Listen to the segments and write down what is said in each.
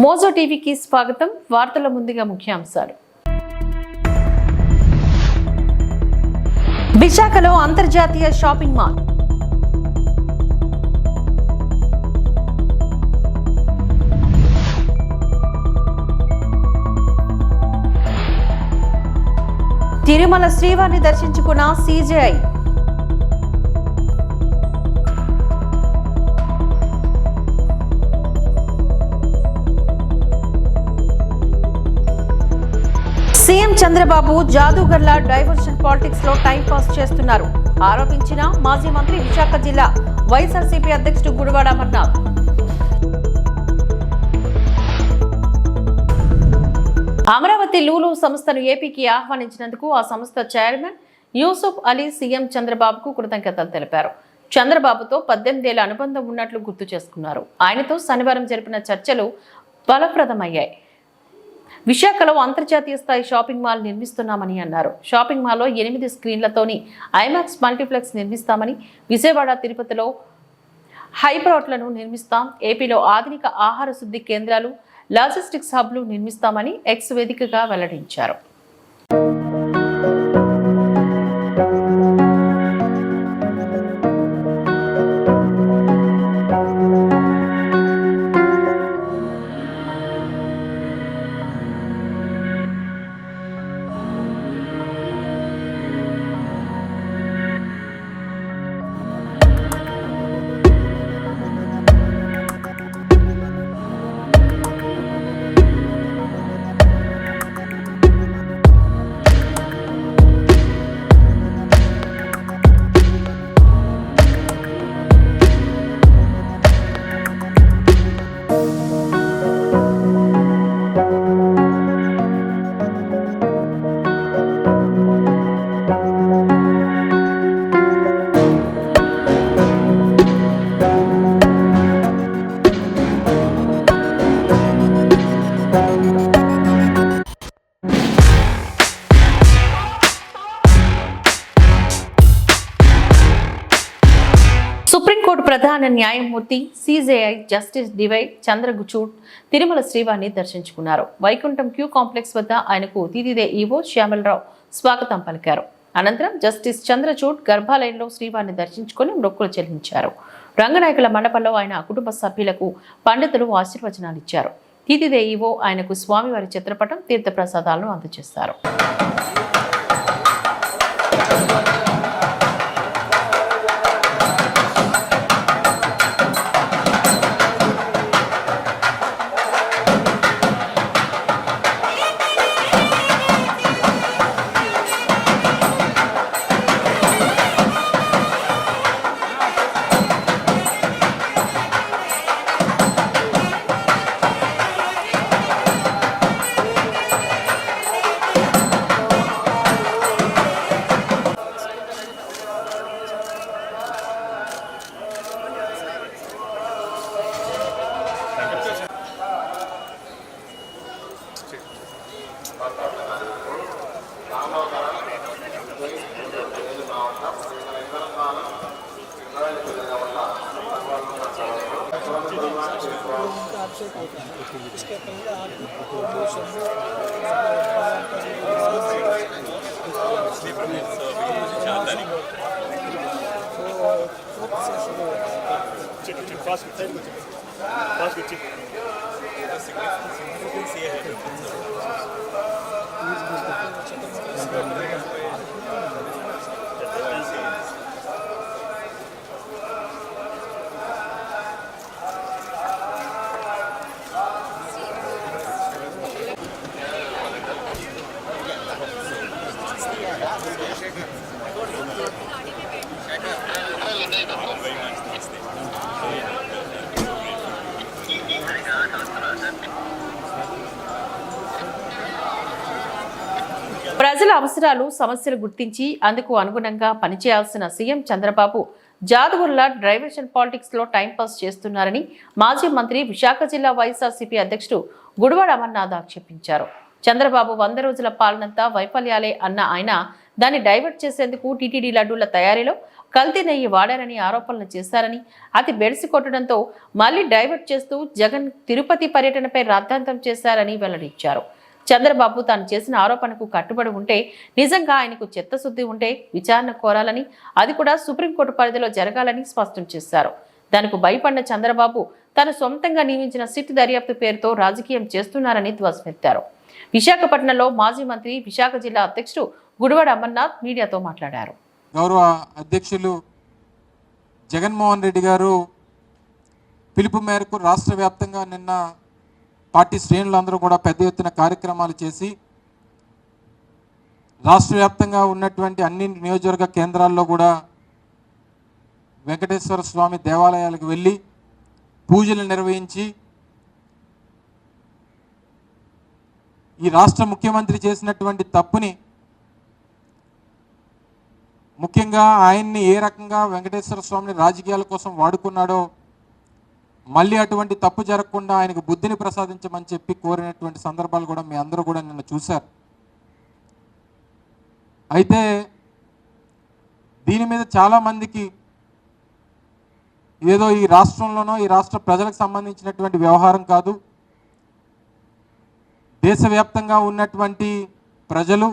Mojo టీవీకి స్వాగతం. వార్తల ముందుగా ముఖ్యాంశాలు. విశాఖలో అంతర్జాతీయ షాపింగ్ మాల్. తిరుమల శ్రీవారిని దర్శించుకున్న సిజేఐ. సీఎం చంద్రబాబు జాదూగర్ల డైవర్షన్ పాలిటిక్స్ లో టైం పాస్ చేస్తున్నారు ఆరోపించిన మాజీ మంత్రి విశాఖ జిల్లా వైఎస్ఆర్సీపీ అధ్యక్షుడు గుడివాడ అమర్నాథ్. అమరావతి లూలు సంస్థను ఏపీకి ఆహ్వానించినందుకు ఆ సంస్థ చైర్మన్ యూసుఫ్ అలీ సీఎం చంద్రబాబుకు కృతజ్ఞతలు తెలిపారు. చంద్రబాబుతో 18 ఏళ్ల అనుబంధం ఉన్నట్లు గుర్తు చేసుకున్నారు. ఆయనతో శనివారం జరిపిన చర్చలు ఫలప్రదమయ్యాయి. విశాఖలో అంతర్జాతీయ స్థాయి షాపింగ్ మాల్ నిర్మిస్తున్నామని అన్నారు. షాపింగ్ మాల్లో 8 స్క్రీన్లతోని ఐమాక్స్ మల్టీప్లెక్స్ నిర్మిస్తామని, విజయవాడ, తిరుపతిలో హైపర్ఔట్లను నిర్మిస్తాం, ఏపీలో ఆధునిక ఆహార శుద్ధి కేంద్రాలు, లాజిస్టిక్స్ హబ్లు నిర్మిస్తామని ఎక్స్ వేదికగా వెల్లడించారు. సుప్రీంకోర్టు ప్రధాన న్యాయమూర్తి CJI justice DY Chandrachud Tirumala శ్రీవారిని దర్శించుకున్నారు. వైకుంఠం క్యూ కాంప్లెక్స్ వద్ద ఆయనకు టీటీడీ ఈవో శ్యామలరావు స్వాగతం పలికారు. అనంతరం జస్టిస్ చంద్రచూడ్ గర్భాలయంలో శ్రీవారిని దర్శించుకుని మొక్కులు చెల్లించారు. రంగనాయకుల మండపంలో ఆయన కుటుంబ సభ్యులకు పండితులు ఆశీర్వచనాలు ఇచ్చారు. టీటీడీ ఈవో ఆయనకు స్వామివారి చిత్రపటం, తీర్థప్రసాదాలను అందజేశారు. ప్రజల అవసరాలు, సమస్యలు గుర్తించి అందుకు అనుగుణంగా పనిచేయాల్సిన సీఎం చంద్రబాబు జాదవుల్లా డైవర్షన్ పాలిటిక్స్ లో టైంపాస్ చేస్తున్నారని మాజీ మంత్రి, విశాఖ జిల్లా వైఎస్ఆర్సీపీ అధ్యక్షుడు గుడివాడ అమర్నాథ్ ఆక్షేపించారు. చంద్రబాబు 100 రోజుల పాలనంతా వైఫల్యాలే అన్న ఆయన దాన్ని డైవర్ట్ చేసేందుకు టీటీడీ లడ్డూల తయారీలో కల్తీ నెయ్యి వాడారని ఆరోపణలు చేశారని అది బెడిసి కొట్టడంతో మళ్లీ డైవర్ట్ చేస్తూ జగన్ తిరుపతి పర్యటనపై రాద్ధాంతం చేశారని వెల్లడించారు. చంద్రబాబు తాను చేసిన ఆరోపణకు కట్టుబడి ఉంటే, నిజంగా ఆయనకు చిత్తశుద్ధి ఉంటే విచారణ కోరాలని, అది కూడా సుప్రీంకోర్టు పరిధిలో జరగాలని స్పష్టం చేశారు. దానికి భయపడిన చంద్రబాబు తను సొంతంగా నియమించిన సిట్ దర్యాప్తు పేరుతో రాజకీయం చేస్తున్నారని ధ్వజమెత్తారు. విశాఖపట్నంలో మాజీ మంత్రి, విశాఖ జిల్లా అధ్యక్షుడు గుడివాడ అమర్నాథ్ మీడియాతో మాట్లాడారు. గౌరవ అధ్యక్షులు జగన్మోహన్ రెడ్డి గారు పిలుపు మేరకు రాష్ట్ర వ్యాప్తంగా నిన్న పార్టీ శ్రేణులందరూ కూడా పెద్ద ఎత్తున కార్యక్రమాలు చేసి రాష్ట్ర వ్యాప్తంగా ఉన్నటువంటి అన్ని నియోజకవర్గ కేంద్రాల్లో కూడా వెంకటేశ్వర స్వామి దేవాలయాలకు వెళ్ళి పూజలు నిర్వహించి ఈ రాష్ట్ర ముఖ్యమంత్రి చేసినటువంటి తప్పుని, ముఖ్యంగా ఆయన్ని ఏ రకంగా వెంకటేశ్వర స్వామిని రాజకీయాల కోసం వాడుకున్నాడో మళ్ళీ అటువంటి తప్పు జరగకుండా ఆయనకు బుద్ధిని ప్రసాదించమని చెప్పి కోరినటువంటి సందర్భాలు కూడా మీ అందరూ కూడా నిన్న చూశారు. అయితే దీని మీద చాలామందికి ఏదో ఈ రాష్ట్రంలోనో ఈ రాష్ట్ర ప్రజలకు సంబంధించినటువంటి వ్యవహారం కాదు, దేశవ్యాప్తంగా ఉన్నటువంటి ప్రజలు,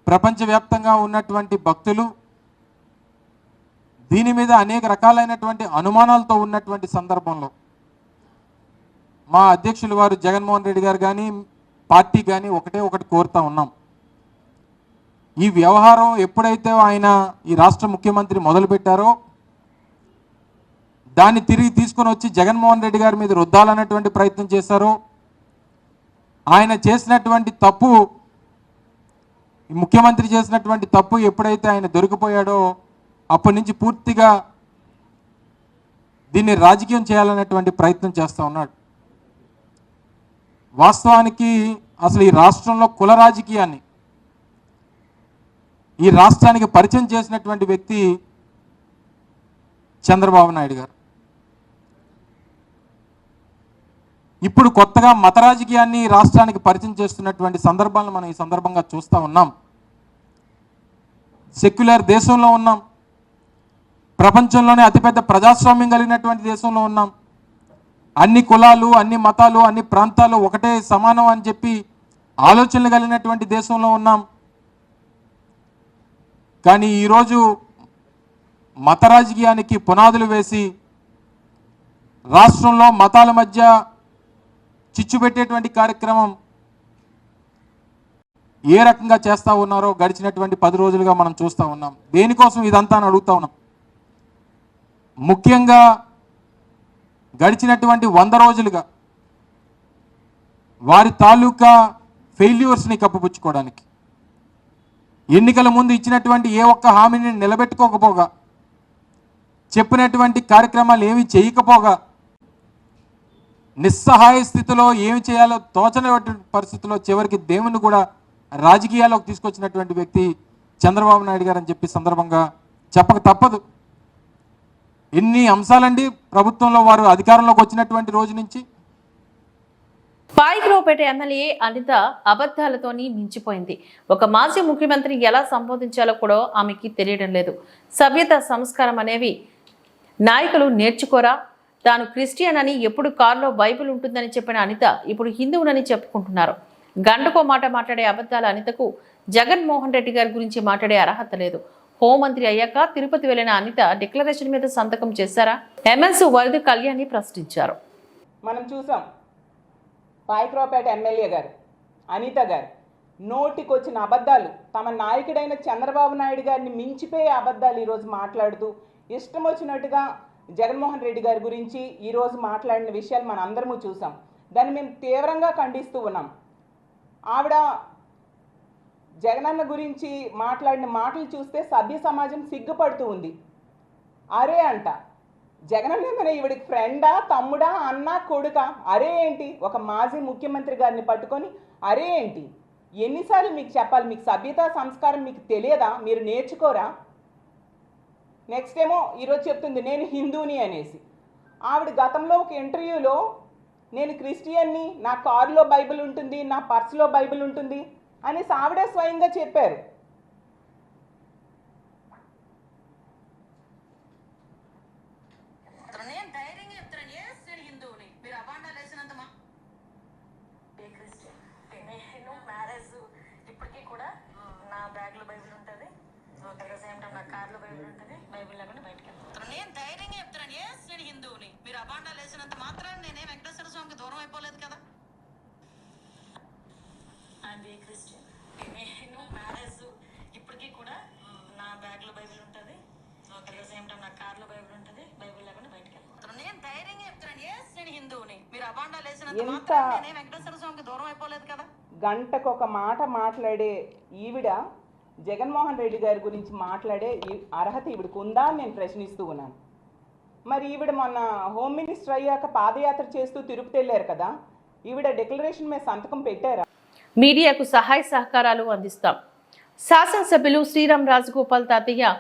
ప్రపంచవ్యాప్తంగా ఉన్నటువంటి భక్తులు దీని మీద అనేక రకాలైనటువంటి అనుమానాలతో ఉన్నటువంటి సందర్భంలో మా అధ్యక్షులు వారు జగన్మోహన్ రెడ్డి గారు కానీ పార్టీ కానీ ఒకటి కోరుతా ఉన్నాం. ఈ వ్యవహారం ఎప్పుడైతే ఆయన ఈ రాష్ట్ర ముఖ్యమంత్రి మొదలుపెట్టారో దాన్ని తిరిగి తీసుకొని వచ్చి జగన్మోహన్ రెడ్డి గారి మీద రుద్దాలన్నటువంటి ప్రయత్నం చేశారో, ఆయన చేసినటువంటి తప్పు, ముఖ్యమంత్రి చేసినటువంటి తప్పు ఎప్పుడైతే ఆయన దొరికిపోయాడో అప్పటి నుంచి పూర్తిగా దీన్ని రాజకీయం చేయాలనేటువంటి ప్రయత్నం చేస్తూ ఉన్నాడు. వాస్తవానికి అసలు ఈ రాష్ట్రంలో కుల రాజకీయాన్ని ఈ రాష్ట్రానికి పరిచయం చేసినటువంటి వ్యక్తి చంద్రబాబు నాయుడు గారు. ఇప్పుడు కొత్తగా మత రాజకీయాన్ని రాష్ట్రానికి పరిచయం చేస్తున్నటువంటి సందర్భాలను మనం ఈ సందర్భంగా చూస్తూ ఉన్నాం. సెక్యులర్ దేశంలో ఉన్నాం, ప్రపంచంలోనే అతిపెద్ద ప్రజాస్వామ్యం కలిగినటువంటి దేశంలో ఉన్నాం, అన్ని కులాలు, అన్ని మతాలు, అన్ని ప్రాంతాలు ఒకటే సమానం అని చెప్పి ఆలోచనలు కలిగినటువంటి దేశంలో ఉన్నాం. కానీ ఈరోజు మత రాజకీయానికి పునాదులు వేసి రాష్ట్రంలో మతాల మధ్య చిచ్చు పెట్టేటువంటి కార్యక్రమం ఏ రకంగా చేస్తూ ఉన్నారో గడిచినటువంటి 10 రోజులుగా మనం చూస్తూ ఉన్నాం. దేనికోసం ఇదంతా అని అడుగుతా ఉన్నాం. ముఖ్యంగా గడిచినటువంటి 100 రోజులుగా వారి తాలూకా ఫెయిల్యూర్స్ని కప్పిపుచ్చుకోవడానికి, ఎన్నికల ముందు ఇచ్చినటువంటి ఏ ఒక్క హామీని నిలబెట్టుకోకపోగా, చెప్పినటువంటి కార్యక్రమాలు ఏమీ చేయకపోగా, నిస్సహాయ స్థితిలో ఏమి చేయాలో తోచనటువంటి పరిస్థితిలో చివరికి దేవుని కూడా రాజకీయాల్లోకి తీసుకొచ్చినటువంటి వ్యక్తి చంద్రబాబు నాయుడు గారు అని చెప్పి సందర్భంగా చెప్పక తప్పదు. ఎన్ని అంశాలండి ప్రభుత్వంలో వారు అధికారంలోకి వచ్చినటువంటి రోజు నుంచి. పాయిగ్రోపేట ఎమ్మెల్యే అనిత అబద్ధాలతోని మించిపోయింది. ఒక మాజీ ముఖ్యమంత్రి ఎలా సంబోధించాలో కూడా ఆమెకి తెలియడం లేదు. సభ్యత, సంస్కారం అనేవి నాయకులు నేర్చుకోరా? తాను క్రిస్టియన్ అని, ఎప్పుడు కారులో బైబిల్ ఉంటుందని చెప్పిన అనిత ఇప్పుడు హిందువునని చెప్పుకుంటున్నారు. గంటకో మాట మాట్లాడే అబద్ధాల అనితకు జగన్మోహన్ రెడ్డి గారి గురించి మాట్లాడే అర్హత లేదు. హోంమంత్రి అయ్యాక తిరుపతి వెళ్లిన అనిత డిక్లరేషన్ మీద సంతకం చేశారా? ఎమ్మెల్సీ వరద కళ్యాణి ప్రశ్నించారు. మనం చూసాం పాయిక్రోపేట ఎమ్మెల్యే గారు అనిత గారు నోటికొచ్చిన అబద్ధాలు, తమ నాయకుడైన చంద్రబాబు నాయుడు గారిని మించిపోయే అబద్ధాలు ఈరోజు మాట్లాడుతూ ఇష్టం వచ్చినట్టుగా జగన్మోహన్ రెడ్డి గారి గురించి ఈరోజు మాట్లాడిన విషయాలు మనం అందరము చూసాం. దాన్ని మేము తీవ్రంగా ఖండిస్తూ ఉన్నాం. ఆవిడ జగనన్న గురించి మాట్లాడిన మాటలు చూస్తే సభ్య సమాజం సిగ్గుపడుతూ ఉంది. అరే అంట, జగనన్న ఏమైనా ఈవిడికి ఫ్రెండా, తమ్ముడా, అన్న, కొడుక? అరే ఏంటి? ఒక మాజీ ముఖ్యమంత్రి గారిని పట్టుకొని అరే ఏంటి? ఎన్నిసార్లు మీకు చెప్పాలి? మీకు సభ్యత, సంస్కారం మీకు తెలియదా? మీరు నేర్చుకోరా? నెక్స్ట్ ఏమో ఈరోజు చెప్తుంది నేను హిందూని అనేసి. ఆవిడ గతంలో ఒక ఇంటర్వ్యూలో నేను క్రిస్టియన్ని, నా కారులో బైబిల్ ఉంటుంది, నా పర్సులో బైబిల్ ఉంటుంది అనేసి ఆవిడే స్వయంగా చెప్పారు. బైబిల్ లేకుండా బయటకు వెళ్తాను. నేను ధైర్యంగా చెప్తున్నాను, ఎస్ నేను హిందువుని. మీరు అబాండాలు వేసినంత మాత్రాన్ని నేనే వెంకటేశ్వర స్వామికి దూరం అయిపోలేదు కదా. I'm a Christian. నేను మ్యారేజ్ ఇప్పటికీ కూడా నా బ్యాగ్లో బైబిల్ ఉంటుంది, అట్ ద సేమ్ టైం నా కార్లో బైబిల్ ఉంటుంది. బైబిల్ లేకుండా బయటకు వెళ్తాను. నేను ధైర్యంగా చెప్తున్నాను, ఎస్ నేను హిందువుని. మీరు అబాండాలు వేసినంత మాత్రాన్ని నేనే వెంకటేశ్వర స్వామికి దూరం అయిపోలేదు కదా. గంటకొక మాట మాట్లాడే ఈవిడ జగన్మోహన్ రెడ్డి గారి గురించి మాట్లాడే అర్హత ఈవిడకు ఉందా అని నేను ప్రశ్నిస్తూ ఉన్నాను. మరి ఈవిడ మొన్న హోమ్ మినిస్టర్ అయ్యాక పాదయాత్ర చేస్తూ తిరుపతి వెళ్ళారు కదా, ఈవిడ డిక్లరేషన్ మీద సంతకం పెట్టారా? మీడియాకు సహాయ సహకారాలు అందిస్తాం. శాసనసభ్యులు శ్రీరామ్ రాజగోపాల్ తాతయ్య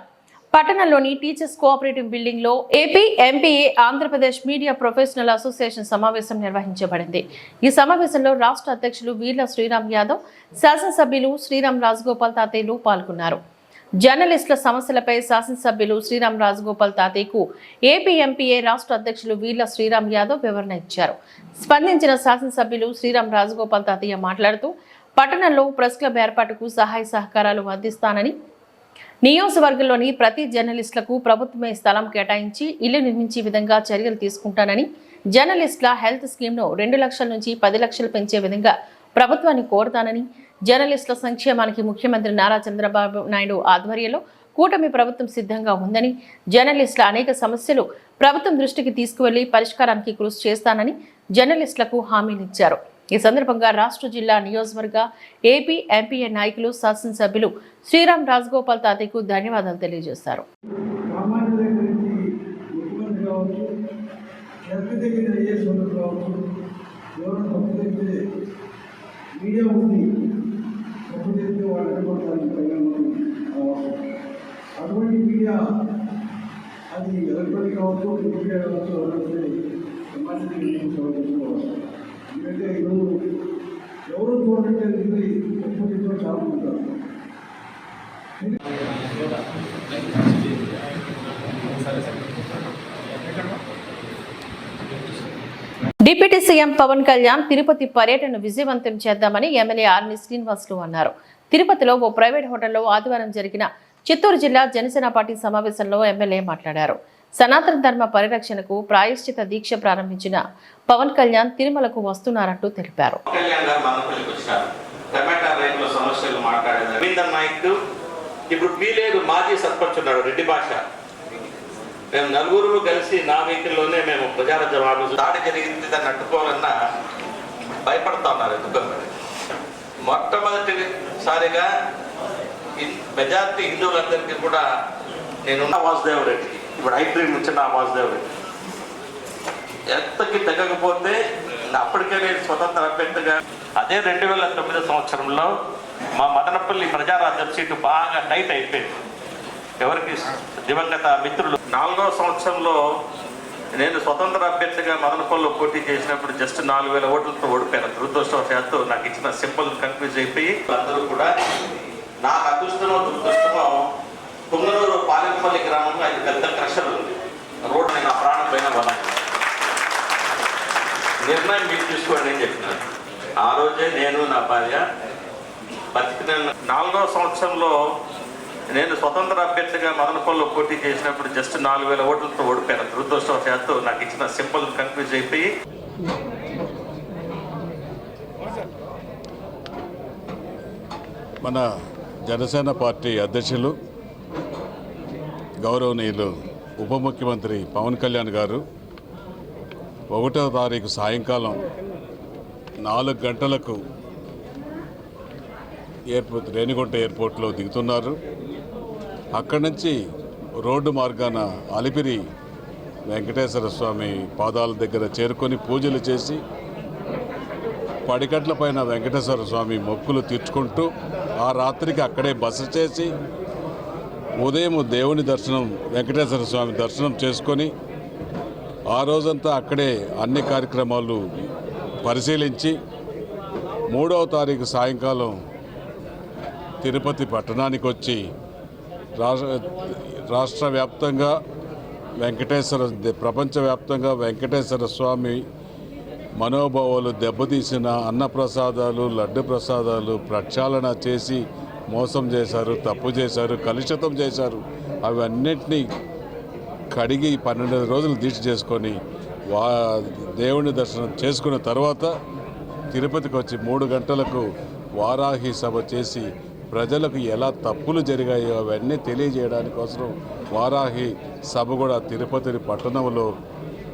పట్టణంలోని టీచర్స్ కోఆపరేటివ్ బిల్డింగ్ లో AP MPa Andhra Pradesh media professional association సమావేశం నిర్వహించబడింది. ఈ సమావేశంలో రాష్ట్ర అధ్యక్షులు వీర్ల శ్రీరామ్ యాదవ్, శాసనసభ్యులు శ్రీరామ్ రాజగోపాల్ తాతయ్యలు పాల్గొన్నారు. జర్నలిస్టుల సమస్యలపై శాసనసభ్యులు శ్రీరామ్ రాజగోపాల్ తాతయ్యకు ఏపీ ఎంపీఏ రాష్ట్ర అధ్యక్షులు వీర్ల శ్రీరామ్ యాదవ్ వివరణ ఇచ్చారు. స్పందించిన శాసనసభ్యులు శ్రీరామ్ రాజగోపాల్ తాతయ్య మాట్లాడుతూ పట్టణంలో ప్రెస్ క్లబ్ ఏర్పాటుకు సహాయ సహకారాలు అందిస్తానని, నియోజకవర్గంలోని ప్రతి జర్నలిస్టులకు ప్రభుత్వమే స్థలం కేటాయించి ఇల్లు నిర్మించే విధంగా చర్యలు తీసుకుంటానని, జర్నలిస్టుల హెల్త్ స్కీమ్ను 2 లక్షల నుంచి 10 లక్షలు పెంచే విధంగా ప్రభుత్వాన్ని కోరుతానని, జర్నలిస్టుల సంక్షేమానికి ముఖ్యమంత్రి నారా చంద్రబాబు నాయుడు ఆధ్వర్యంలో కూటమి ప్రభుత్వం సిద్ధంగా ఉందని, జర్నలిస్టుల అనేక సమస్యలు ప్రభుత్వం దృష్టికి తీసుకువెళ్లి పరిష్కారానికి కృషి చేస్తానని జర్నలిస్టులకు హామీనిచ్చారు. ఈ సందర్భంగా రాష్ట్ర జిల్లా నియోజకవర్గ ఏపీ ఎంపీఏ నాయకులు, శాసనసభ్యులు శ్రీరామ్ రాజగోపాల్ తాతయ్యకు ధన్యవాదాలు తెలియజేశారు. అటువంటి మీడియా అది ఎలక్ట్రానిక్ కావచ్చు, మీడియా కావచ్చు, ఎందుకంటే ఈరోజు ఎవరు చూడట్లేదు, ఎక్కువ చాలా ఉంటారు. డిప్యూటీ సీఎం పవన్ కళ్యాణ్ తిరుపతి పర్యటన విజయవంతం చేద్దామని ఎమ్మెల్యే ఆర్ని శ్రీనివాసులు అన్నారు. తిరుపతిలో ఓ ప్రైవేట్ హోటల్లో ఆదివారం జరిగిన చిత్తూరు జిల్లా జనసేన పార్టీ సమావేశంలో ఎమ్మెల్యే మాట్లాడారు. సనాతన ధర్మ పరిరక్షణకు ప్రాయశ్చిత దీక్ష ప్రారంభించిన పవన్ కళ్యాణ్ తిరుమలకు వస్తున్నారంటూ తెలిపారు. ఇప్పుడు పీలేరు మాజీ సర్పంచ్ ఉన్నాడు రెడ్డి భాష, మేము నలుగురు కలిసి నా వెహికల్లోనే మేము ప్రజారాజ్యం ఆఫీసు దాడి జరిగింది, దాన్ని అడ్డుకోవాలన్నా భయపడతా ఉన్నారు. ఎందుకంటే మొట్టమొదటిసారిగా మెజార్టీ హిందువులందరికీ కూడా నేనున్న వాసుదేవ్ రెడ్డి, ఇప్పుడు ఐడ్రీమ్ నుంచి నా వాసుదేవ్ రెడ్డి ఎంతకి తగ్గకపోతే అప్పటికే నేను స్వతంత్ర అభ్యర్థిగా అదే 2009 సంవత్సరంలో మా మదనపల్లి ప్రజారాజ్యం సీటు బాగా టైట్ అయిపోయింది. ఎవరికి దివంగత మిత్రులు 4వ సంవత్సరంలో నేను స్వతంత్ర అభ్యర్థిగా మదనపల్లిలో పోటీ చేసినప్పుడు జస్ట్ 4,000 ఓట్లతో ఓడిపోయాను. దురదృష్టవశాత్తు నాకు ఇచ్చిన సింబల్ కన్ఫ్యూజ్ అయిపోయి అందరూ కూడా నాకు అదృష్టమో దురదృష్టమో పుంగనూరు పాలెంపల్లి గ్రామంలో అది పెద్ద క్రషర్ ఉంది. రోడ్డు నేను ఆ ప్రాణం పైన వదలను, నిర్ణయం మీరు తీసుకోండి అని చెప్పినాను. ఆ రోజే నేను నా భార్య బతికిన 4వ సంవత్సరంలో నేను స్వతంత్ర అభ్యర్థిగా మదనపల్లిలో పోటీ చేసినప్పుడు జస్ట్ 4,000 ఓట్లతో ఓడిపోయాను. దురదృష్టవశాత్తు నాకు ఇచ్చిన సింబల్ కన్ఫ్యూజ్ అయిపోయి మన జనసేన పార్టీ అధ్యక్షులు గౌరవనీయులు ఉప ముఖ్యమంత్రి పవన్ కళ్యాణ్ గారు 1వ తారీఖు సాయంకాలం 4 గంటలకు రేణిగుంట ఎయిర్పోర్ట్లో దిగుతున్నారు. అక్కడి నుంచి రోడ్డు మార్గాన అలిపిరి వెంకటేశ్వర స్వామి పాదాల దగ్గర చేరుకొని పూజలు చేసి పడికట్ల పైన వెంకటేశ్వర స్వామి మొక్కులు తీర్చుకుంటూ ఆ రాత్రికి అక్కడే బస చేసి ఉదయం దేవుని దర్శనం వెంకటేశ్వర స్వామి దర్శనం చేసుకొని ఆ రోజంతా అక్కడే అన్ని కార్యక్రమాలు పరిశీలించి 3వ తారీఖు సాయంకాలం తిరుపతి పట్టణానికి వచ్చి రాష్ట్ర వ్యాప్తంగా ప్రపంచవ్యాప్తంగా వెంకటేశ్వర స్వామి మనోభావాలు దెబ్బతీసిన అన్నప్రసాదాలు, లడ్డు ప్రసాదాలు ప్రక్షాళన చేసి మోసం చేశారు, తప్పు చేశారు, కలుషితం చేశారు. అవన్నిటినీ కడిగి 12 రోజులు దీక్ష చేసుకొని దేవుని దర్శనం చేసుకున్న తర్వాత తిరుపతికి వచ్చి 3 గంటలకు వారాహి సభ చేసి ప్రజలకు ఎలా తప్పులు జరిగాయో అవన్నీ తెలియజేయడానికి కోసం వారాహి సభ కూడా తిరుపతి పట్టణంలో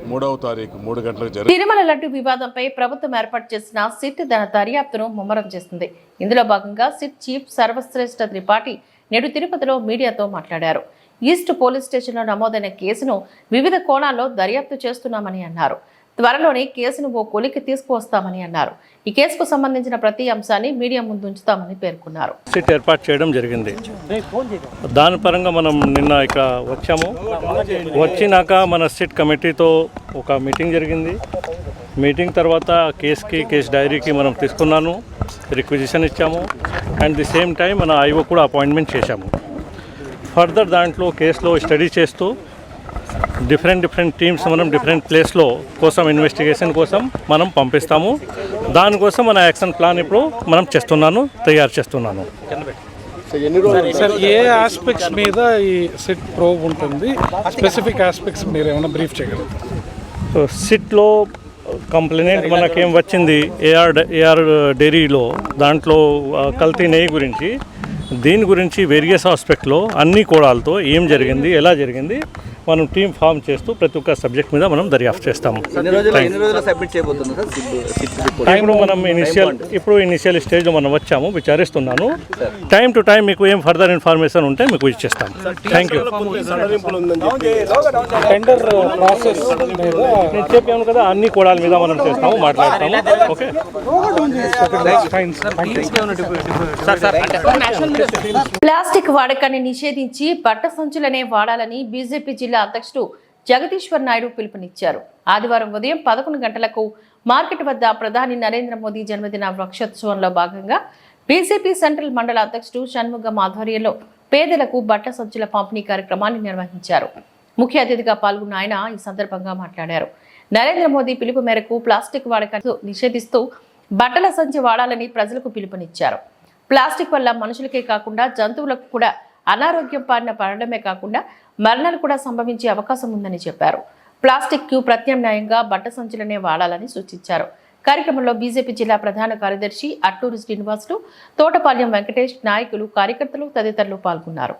3వ తారీఖు 3 గంటలకు జరుగుతుంది. తిరుమల లడ్డు వివాదంపై ప్రభుత్వం ఏర్పాటు చేసిన సిట్ దర్యాప్తును ముమ్మరం చేస్తుంది. ఇందులో భాగంగా సిట్ చీఫ్ సర్వశ్రేష్ఠ త్రిపాఠి నేడు తిరుపతిలో మీడియాతో మాట్లాడారు. ఈస్ట్ పోలీస్ స్టేషన్లో నమోదైన కేసును వివిధ కోణాల్లో దర్యాప్తు చేస్తున్నామని అన్నారు. త్వరలోనే కేసును ఓ కొలికి తీసుకువస్తామని అన్నారు. ఈ కేసుకు సంబంధించిన ప్రతి అంశాన్ని మీడియా ముందు ఉంచుతామని పేర్కొన్నారు. సిట్ ఏర్పాటు చేయడం జరిగింది. దాని పరంగా మనం నిన్న ఇక్కడ వచ్చాము. వచ్చినాక మన సిట్ కమిటీతో ఒక మీటింగ్ జరిగింది. మీటింగ్ తర్వాత కేస్ డైరీకి మనం తీసుకున్నాను, రిక్విజిషన్ ఇచ్చాము. అండ్ ది సేమ్ టైం మన ఐఓ కూడా అపాయింట్మెంట్ చేశాము. ఫర్దర్ దాంట్లో కేసులో స్టడీ చేస్తూ డిఫరెంట్ టీమ్స్ మనం డిఫరెంట్ ప్లేస్లో కోసం ఇన్వెస్టిగేషన్ కోసం మనం పంపిస్తాము. దానికోసం మన యాక్షన్ ప్లాన్ ఇప్పుడు మనం తయారు చేస్తున్నాను. సార్, ఏ ఆస్పెక్ట్స్ మీద ఈ సిట్ ప్రోబ్ ఉంటుంది? స్పెసిఫిక్ ఆస్పెక్ట్స్ మీరు ఏమైనా బ్రీఫ్ చేయగలరు? సో సిట్లో కంప్లైంట్ మనకేం వచ్చింది ఏఆర్ డైరీలో దాంట్లో కల్తీ నెయ్యి గురించి, దీని గురించి వేరియస్ ఆస్పెక్ట్లో అన్ని కోణాలతో ఏం జరిగింది, ఎలా జరిగింది మనం టీం ఫామ్ చేస్తూ ప్రతి ఒక్క సబ్జెక్ట్ మీద మనం దర్యాప్తు చేస్తాము. ఇప్పుడు మనం ఇనిషియల్ స్టేజ్లో మనం వచ్చాము, విచారిస్తున్నాను. టైం టు టైం మీకు ఏం ఫర్దర్ ఇన్ఫర్మేషన్ ఉంటే మీకు ఇచ్చేస్తాం. Thank you. టెండర్ ప్రాసెస్ నేను చెప్పాను కదా, అన్ని కోణాల మీద మనం చేస్తాము, మాట్లాడతాము. ఓకే. ప్లాస్టిక్ వాడకాన్ని నిషేధించి బట్ట సంచులనే వాడాలని బీజేపీ జిల్లా అధ్యక్షుడు జగదీశ్వర్ నాయుడు పిలుపునిచ్చారు. ఆదివారం ఉదయం 11 గంటలకు మార్కెట్ వద్ద ప్రధాని నరేంద్ర మోదీ జన్మదిన వృక్షోత్సవంలో భాగంగా బీజేపీ సెంట్రల్ మండల అధ్యక్షుడు షణ్ముగం ఆధ్వర్యంలో పేదలకు బట్ట సంచుల పంపిణీ కార్యక్రమాన్ని నిర్వహించారు. ముఖ్య అతిథిగా పాల్గొన్న ఆయన ఈ సందర్భంగా మాట్లాడారు. నరేంద్ర మోదీ పిలుపు మేరకు ప్లాస్టిక్ వాడకాన్ని నిషేధిస్తూ బట్టల సంచి వాడాలని ప్రజలకు పిలుపునిచ్చారు. ప్లాస్టిక్ వల్ల మనుషులకే కాకుండా జంతువులకు కూడా అనారోగ్యం పడడమే కాకుండా మరణాలు కూడా సంభవించే అవకాశం ఉందని చెప్పారు. ప్లాస్టిక్ కు ప్రత్యామ్నాయంగా బట్ట సంచులనే వాడాలని సూచించారు. కార్యక్రమంలో బీజేపీ జిల్లా ప్రధాన కార్యదర్శి అట్టూరి శ్రీనివాసులు, తోటపాల్యం వెంకటేష్, నాయకులు, కార్యకర్తలు తదితరులు పాల్గొన్నారు.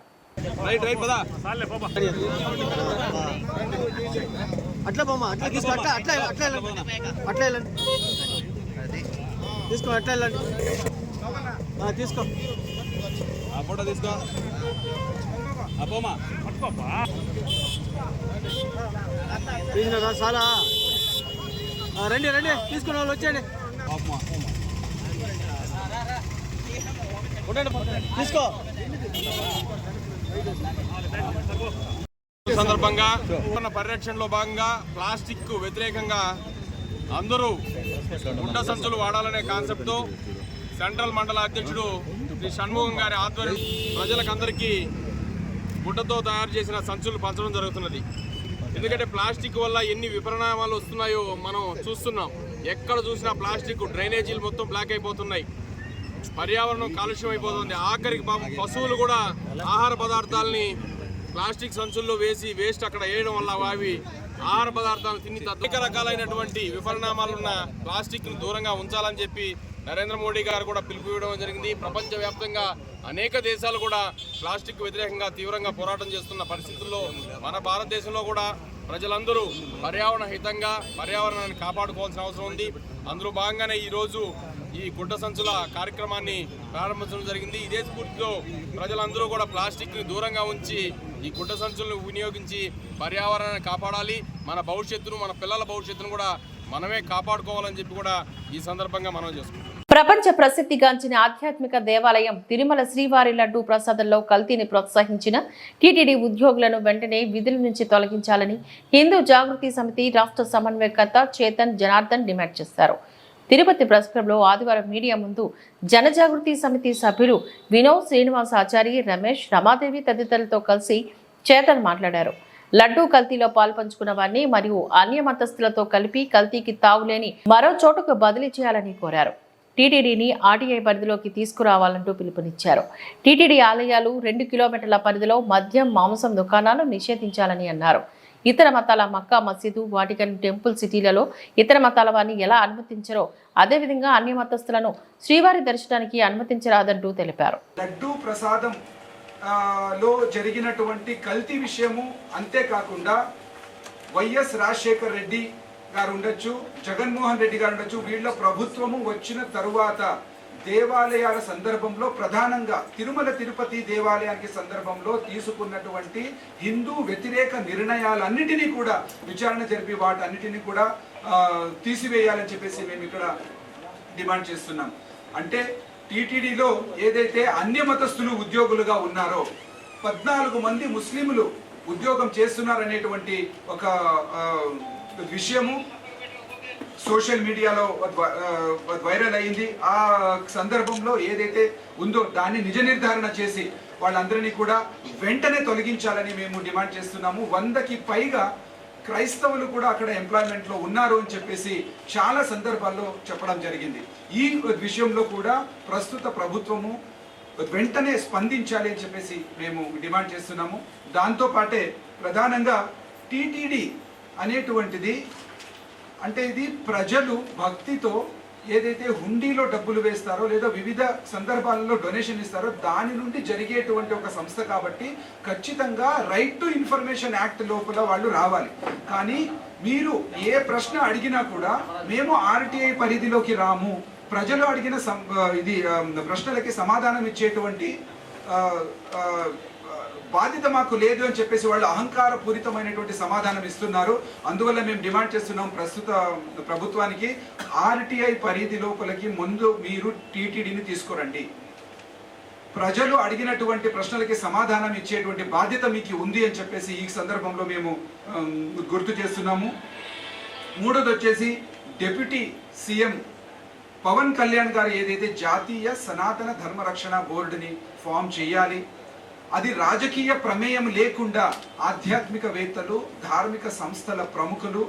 రండి తీసుకున్న వాళ్ళు వచ్చేయండి. తీసుకో. సందర్భంగా పరిరక్షణలో భాగంగా ప్లాస్టిక్ వ్యతిరేకంగా అందరూ గుడ్డ సంచులు వాడాలనే కాన్సెప్ట్తో సెంట్రల్ మండల అధ్యక్షుడు శ్రీ షణ్ముగం గారి ఆధ్వర్యం ప్రజలకందరికీ గుడ్డతో తయారు చేసిన సంచులు పంచడం జరుగుతున్నది. ఎందుకంటే ప్లాస్టిక్ వల్ల ఎన్ని విపరిణామాలు వస్తున్నాయో మనం చూస్తున్నాం. ఎక్కడ చూసినా ప్లాస్టిక్ డ్రైనేజీలు మొత్తం బ్లాక్ అయిపోతున్నాయి, పర్యావరణం కాలుష్యం అయిపోతుంది. ఆఖరికి పశువులు కూడా ఆహార పదార్థాలని ప్లాస్టిక్ సంచుల్లో వేసి వేస్ట్ అక్కడ వేయడం వల్ల అవి ఆహార పదార్థాలు తిని అనేక రకాలైనటువంటి విపరిణామాలున్న ప్లాస్టిక్ను దూరంగా ఉంచాలని చెప్పి నరేంద్ర మోడీ గారు కూడా పిలుపు ఇవ్వడం జరిగింది. ప్రపంచవ్యాప్తంగా అనేక దేశాలు కూడా ప్లాస్టిక్ వ్యతిరేకంగా తీవ్రంగా పోరాటం చేస్తున్న పరిస్థితుల్లో మన భారతదేశంలో కూడా ప్రజలందరూ పర్యావరణ హితంగా పర్యావరణాన్ని కాపాడుకోవాల్సిన అవసరం ఉంది. అందులో భాగంగానే ఈరోజు ఈ గుడ్డ సంచుల కార్యక్రమాన్ని ప్రారంభించడం జరిగింది. ఇదే స్ఫూర్తితో ప్రజలందరూ కూడా ప్లాస్టిక్ని దూరంగా ఉంచి ఈ గుడ్డ సంచులను వినియోగించి పర్యావరణాన్ని కాపాడాలి. మన భవిష్యత్తును, మన పిల్లల భవిష్యత్తును కూడా మనమే కాపాడుకోవాలని చెప్పి కూడా ఈ సందర్భంగా మనం చేసుకుంటాం. ప్రపంచ ప్రసిద్ధిగాంచిన ఆధ్యాత్మిక దేవాలయం తిరుమల శ్రీవారి లడ్డూ ప్రసాదంలో కల్తీని ప్రోత్సహించిన టీటీడీ ఉద్యోగులను వెంటనే విధుల నుంచి తొలగించాలని హిందూ జాగృతి సమితి రాష్ట్ర సమన్వయకర్త చేతన్ జనార్దన్ డిమాండ్ చేశారు. తిరుపతి ప్రెస్ క్లబ్లో ఆదివారం మీడియా ముందు జనజాగృతి సమితి సభ్యులు వినోద్, శ్రీనివాస్ ఆచారి, రమేష్, రమాదేవి తదితరులతో కలిసి చేతన్ మాట్లాడారు. లడ్డూ కల్తీలో పాల్పంచుకున్న వారిని మరియు అన్య మతస్థులతో కలిపి కల్తీకి తావులేని మరో చోటుకు బదిలీ చేయాలని కోరారు. టీటీడీని ఆర్టీఐ పరిధిలోకి తీసుకురావాలంటూ పిలుపునిచ్చారు. టీటీడీ ఆలయాలు 2 కిలోమీటర్ల పరిధిలో మద్యం, మాంసం దుకాణాలు నిషేధించాలని అన్నారు. ఇతర మతాల మక్కా మసీదు, వాటికన్, టెంపుల్ సిటీలలో ఇతర మతాల వారిని ఎలా అనుమతించారో అదేవిధంగా అన్య మతస్థులను శ్రీవారి దర్శనానికి అనుమతించరాదంటూ తెలిపారు. లడ్డూ ప్రసాదం లో జరిగినటువంటి కల్తీ విషయము, అంతేకాకుండా వైఎస్ రాజశేఖర్ రెడ్డి గారు ఉండొచ్చు, జగన్మోహన్ రెడ్డి గారు ఉండొచ్చు, వీళ్ళ ప్రభుత్వము వచ్చిన తరువాత దేవాలయాల సందర్భంలో ప్రధానంగా తిరుమల తిరుపతి దేవాలయానికి సందర్భంలో తీసుకున్నటువంటి హిందూ వ్యతిరేక నిర్ణయాలన్నిటినీ కూడా విచారణ జరిపి వాటన్నిటినీ కూడా తీసివేయాలని చెప్పేసి మేము ఇక్కడ డిమాండ్ చేస్తున్నాం. అంటే టీటీడీలో ఏదైతే అన్య మతస్థులు ఉద్యోగులుగా ఉన్నారో 14 మంది ముస్లింలు ఉద్యోగం చేస్తున్నారనేటువంటి ఒక విషయము సోషల్ మీడియాలో వైరల్ అయింది. ఆ సందర్భంలో ఏదైతే ఉందో దాన్ని నిజ నిర్ధారణ చేసి వాళ్ళందరినీ కూడా వెంటనే తొలగించాలని మేము డిమాండ్ చేస్తున్నాము. 100కి పైగా క్రైస్తవులు కూడా అక్కడ ఎంప్లాయ్మెంట్లో ఉన్నారు అని చెప్పేసి చాలా సందర్భాల్లో చెప్పడం జరిగింది. ఈ విషయంలో కూడా ప్రస్తుత ప్రభుత్వము వెంటనే స్పందించాలి అని చెప్పేసి మేము డిమాండ్ చేస్తున్నాము. దాంతోపాటే ప్రధానంగా టీటీడీ అనేటువంటిది అంటే ఇది ప్రజలు భక్తితో ఏదైతే హుండీలో డబ్బులు వేస్తారో లేదా వివిధ సందర్భాలలో డొనేషన్ ఇస్తారో దాని నుండి జరిగేటువంటి ఒక సంస్థ కాబట్టి ఖచ్చితంగా రైట్ టు ఇన్ఫర్మేషన్ యాక్ట్ లోపల వాళ్ళు రావాలి. కానీ మీరు ఏ ప్రశ్న అడిగినా కూడా మేము ఆర్టీఐ పరిధిలోకి రాము, ప్రజలు అడిగిన ప్రశ్నలకి సమాధానం ఇచ్చేటువంటి బాధ్యత మాకు లేదు అని చెప్పేసి వాళ్ళు అహంకారపూరితమైనటువంటి సమాధానం ఇస్తున్నారు. అందువల్ల మేము డిమాండ్ చేస్తున్నాం ప్రస్తుత ప్రభుత్వానికి ఆర్టీఐ పరిధి లోపలికి ముందు మీరు టీటీడీని తీసుకురండి. ప్రజలు అడిగినటువంటి ప్రశ్నలకి సమాధానం ఇచ్చేటువంటి బాధ్యత మీకు ఉంది అని చెప్పేసి ఈ సందర్భంలో మేము గుర్తు చేస్తున్నాము. మూడోది వచ్చేసి డిప్యూటీ సీఎం పవన్ కళ్యాణ్ గారు ఏదైతే జాతీయ సనాతన ధర్మరక్షణ బోర్డుని ఫామ్ చేయాలి, అది రాజకీయ ప్రమేయం లేకుండా ఆధ్యాత్మికవేత్తలు, ధార్మిక సంస్థల ప్రముఖులు,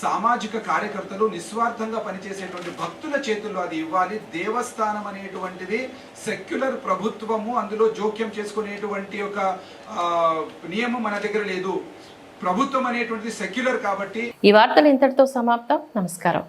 సామాజిక కార్యకర్తలు నిస్వార్థంగా పనిచేసేటువంటి భక్తుల చేతుల్లో అది ఇవ్వాలి. దేవస్థానం అనేటువంటిది సెక్యులర్ ప్రభుత్వము, అందులో జోక్యం చేసుకునేటువంటి ఒక నియమం మన దగ్గర లేదు. ప్రభుత్వం అనేటువంటిది సెక్యులర్ కాబట్టి. ఈ వార్తలు ఇంతటితో సమాప్తం. నమస్కారం.